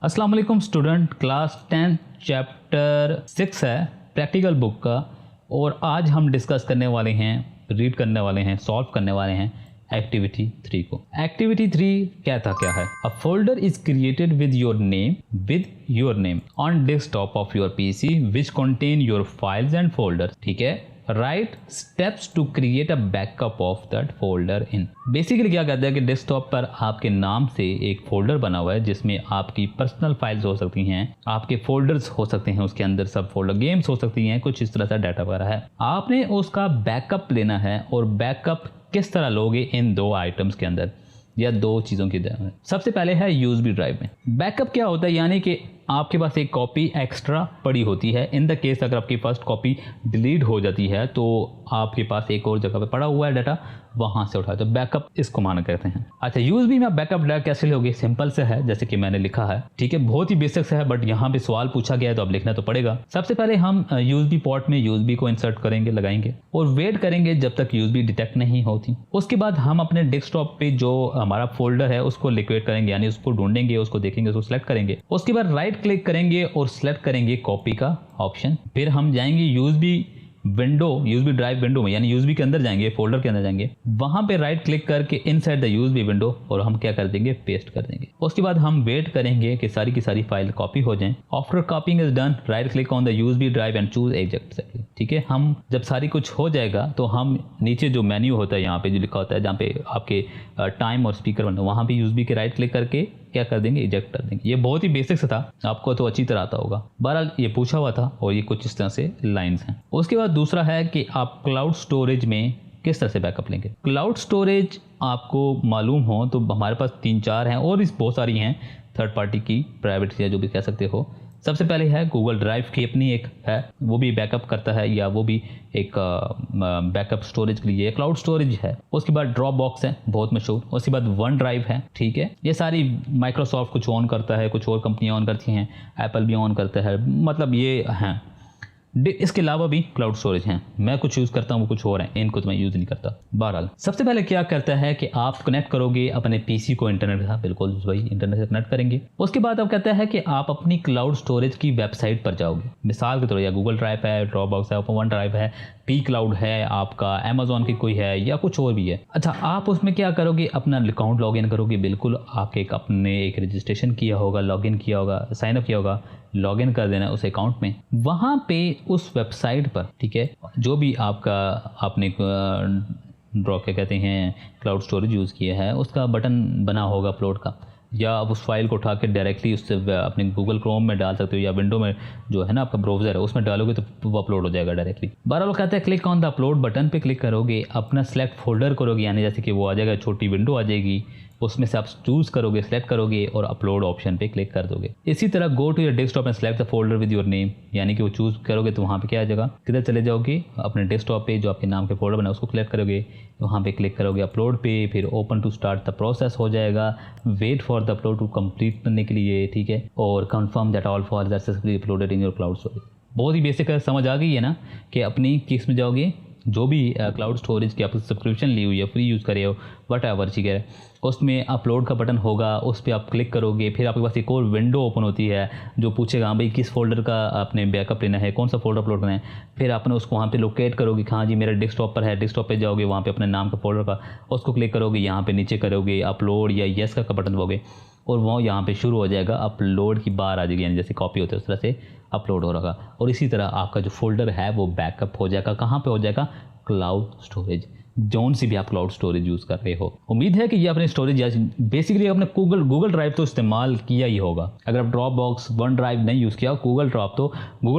अस्सलाम वालेकुम student, class 10 chapter 6 है प्रैक्टिकल बुक का। और आज हम डिस्कस करने वाले हैं, रीड करने वाले हैं, सॉल्व करने वाले हैं एक्टिविटी 3 को। एक्टिविटी 3 कहता क्या है? A folder is created with your name on desktop of your PC which contain your files and folder. ठीक है, write steps to create a backup of that folder in. Basically क्या कहता है कि डेस्कटॉप पर आपके नाम से एक फोल्डर बना हुआ है जिसमें आपकी पर्सनल फाइल्स हो सकती हैं, आपके फोल्डर्स हो सकते हैं, उसके अंदर सब फोल्डर, गेम्स हो सकती हैं, कुछ इस तरह का डाटा वगैरह है। आपने उसका बैकअप लेना है। और बैकअप किस तरह लोगे? इन दो आइटम्स के अंदर या दो चीज़ों की तरह। सबसे पहले है यूएसबी ड्राइव में। बैकअप क्या होता है? यानी कि आपके पास एक कॉपी एक्स्ट्रा पड़ी होती है। इन द केस अगर आपकी फर्स्ट कॉपी डिलीट हो जाती है तो आपके पास एक और जगह पे पड़ा हुआ है डाटा, वहाँ से उठाए, तो बैकअप इसको माना कहते हैं। अच्छा, यूएसबी में बैकअप ड्राइव कैसे लोगे? सिंपल से है, जैसे कि मैंने लिखा है। ठीक है, बहुत ही बेसिक से है, बट यहाँ पे सवाल पूछा गया है तो अब लिखना तो पड़ेगा। सबसे पहले हम यूएसबी पोर्ट में यूएसबी को इंसर्ट करेंगे, लगाएंगे और वेट करेंगे जब तक यूएसबी डिटेक्ट नहीं होती। उसके बाद हम अपने डेस्कटॉप पे जो हमारा फोल्डर है उसको लिक्विड करेंगे, यानी उसको ढूंढेंगे, उसको देखेंगे, उसको सिलेक्ट करेंगे। उसके बाद राइट क्लिक करेंगे और सिलेक्ट करेंगे कॉपी का ऑप्शन। फिर हम जाएंगे यूएसबी ड्राइव विंडो में, यानी यूएसबी के अंदर जाएंगे, फोल्डर के अंदर जाएंगे, वहां पे राइट क्लिक करके इनसाइड द यूएसबी विंडो और हम क्या कर देंगे? पेस्ट कर देंगे। उसके बाद हम वेट करेंगे कि सारी की सारी फाइल कॉपी हो जाएं। After copying is done, right click on the USB drive and choose eject safely. ठीक है, हम जब सारी कुछ हो जाएगा तो हम नीचे जो मेन्यू होता है, यहाँ पे जो लिखा होता है, जहाँ पे आपके टाइम और स्पीकर बनना, वहाँ पे यूएसबी के राइट क्लिक करके क्या कर देंगे? इजेक्ट कर देंगे। ये बहुत ही बेसिक से था, आपको तो अच्छी तरह आता होगा। बहरहाल ये पूछा हुआ था और ये कुछ इस तरह से लाइंस हैं। उसके बाद दूसरा है कि आप क्लाउड स्टोरेज में किस तरह से बैकअप लेंगे। क्लाउड स्टोरेज आपको मालूम हो तो हमारे पास 3-4 हैं और इस बहुत सारी हैं, थर्ड पार्टी की, प्राइवेट या जो भी कह सकते हो। सबसे पहले है गूगल ड्राइव की अपनी एक है, वो भी बैकअप करता है, या वो भी एक बैकअप स्टोरेज के लिए क्लाउड स्टोरेज है। उसके बाद ड्रॉप बॉक्स है, बहुत मशहूर। उसके बाद वन ड्राइव है। ठीक है, ये सारी माइक्रोसॉफ्ट कुछ ऑन करता है, कुछ और कंपनियां ऑन करती हैं, एप्पल भी ऑन करता है, मतलब ये हैं। इसके अलावा भी क्लाउड स्टोरेज हैं, मैं कुछ यूज़ करता हूँ, वो कुछ और हैं, इनको तो मैं यूज़ नहीं करता। बहरहाल सबसे पहले क्या करता है कि आप कनेक्ट करोगे अपने पीसी को इंटरनेट के साथ, बिल्कुल वही इंटरनेट से कनेक्ट करेंगे। उसके बाद अब कहता है कि आप अपनी क्लाउड स्टोरेज की वेबसाइट पर जाओगे। मिसाल के तौर पर, या गूगल ड्राइव है, ड्रॉप बॉक्स है, वन ड्राइव है, पी क्लाउड है, आपका अमेजोन की कोई है, या कुछ और भी है। अच्छा, आप उसमें क्या करोगे? अपना अकाउंट लॉगिन करोगे। बिल्कुल, आपके अपने एक रजिस्ट्रेशन किया होगा, लॉगिन किया होगा, साइनअप किया होगा, लॉगिन कर देना उस अकाउंट में। वहाँ पे उस वेबसाइट पर, ठीक है, जो भी आपका आपने ड्रॉप क्या कहते हैं क्लाउड स्टोरेज यूज़ किया है, उसका बटन बना होगा अपलोड का, या आप उस फाइल को उठा के डायरेक्टली उससे अपने गूगल क्रोम में डाल सकते हो, या विंडो में जो है ना आपका ब्राउज़र है उसमें डालोगे तो वो अपलोड हो जाएगा डायरेक्टली। बारह लोग कहते हैं click on the upload button पे क्लिक करोगे, अपना सेलेक्ट फोल्डर करोगे, यानी जैसे कि वो आ जाएगा, छोटी विंडो आ जाएगी, उसमें से आप चूज़ करोगे, सेलेक्ट करोगे और अपलोड ऑप्शन पे क्लिक कर दोगे। इसी तरह go to your desktop and select the folder with your name, यानी कि वो चूज़ करोगे तो वहाँ पे क्या आ जाएगा? किधर चले जाओगे? अपने डेस्कटॉप पे जो आपके नाम के फोल्डर बना उसको क्लिक करोगे, वहाँ पे क्लिक करोगे अपलोड पे, फिर open to start the process हो जाएगा। Wait for the upload to complete करने के लिए, ठीक है, और confirm that all files are successfully uploaded in your cloud storage. बहुत ही बेसिक है, समझ आ गई है ना कि अपनी किस में जाओगे, जो भी क्लाउड स्टोरेज की आप सब्सक्रिप्शन ली हुई है, फ्री यूज़ करे हो, वट एवर, ठीक है, उसमें अपलोड का बटन होगा, उस पर आप क्लिक करोगे। फिर आपके पास एक और विंडो ओपन होती है जो पूछेगा हाँ भाई किस फोल्डर का आपने बैकअप लेना है, कौन सा फोल्डर अपलोड करना है। फिर आपने उसको वहाँ पे लोकेट करोगे, हाँ जी मेरा डेस्कटॉप पर है, डेस्कटॉप पे जाओगे, वहाँ पे अपने नाम का फोल्डर का उसको क्लिक करोगे, यहाँ पे नीचे करोगे अपलोड या येस का बटन दबोगे और वो यहाँ पे शुरू हो जाएगा, अपलोड की बार आ जाएगी, यानी जैसे कॉपी होती है उस तरह से अपलोड हो रहा। और इसी तरह आपका जो फोल्डर है वो बैकअप हो जाएगा। कहाँ पे हो जाएगा? क्लाउड स्टोरेज, जौन सी भी आप क्लाउड स्टोरेज यूज़ कर रहे हो। उम्मीद है कि ये अपने स्टोरेज बेसिकली आपने गूगल ड्राइव तो इस्तेमाल किया ही होगा। अगर आप ड्रॉप बॉक्स, वन ड्राइव नहीं यूज़ किया, गूगल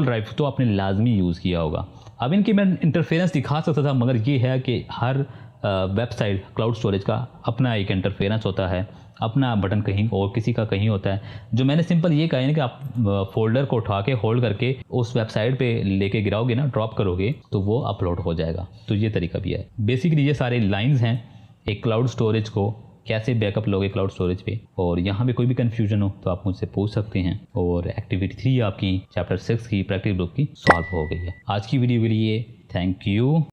ड्राइव तो आपने लाजमी यूज़ किया होगा। अब इनकी मैं इंटरफेरेंस दिखा सकता था, मगर ये है कि हर वेबसाइट क्लाउड स्टोरेज का अपना एक इंटरफेरेंस होता है, अपना बटन कहीं और किसी का कहीं होता है। जो मैंने सिंपल ये कहा है ना कि आप फोल्डर को उठा के होल्ड करके उस वेबसाइट पे लेके गिराओगे ना, ड्रॉप करोगे तो वो अपलोड हो जाएगा। तो ये तरीका भी है। बेसिकली ये सारे लाइंस हैं एक क्लाउड स्टोरेज को कैसे बैकअप लोगे क्लाउड स्टोरेज पे। और यहाँ पे कोई भी कन्फ्यूजन हो तो आप मुझसे पूछ सकते हैं। और एक्टिविटी 3 आपकी चैप्टर 6 की प्रैक्टिस बुक की सॉल्व हो गई है। आज की वीडियो के लिए थैंक यू।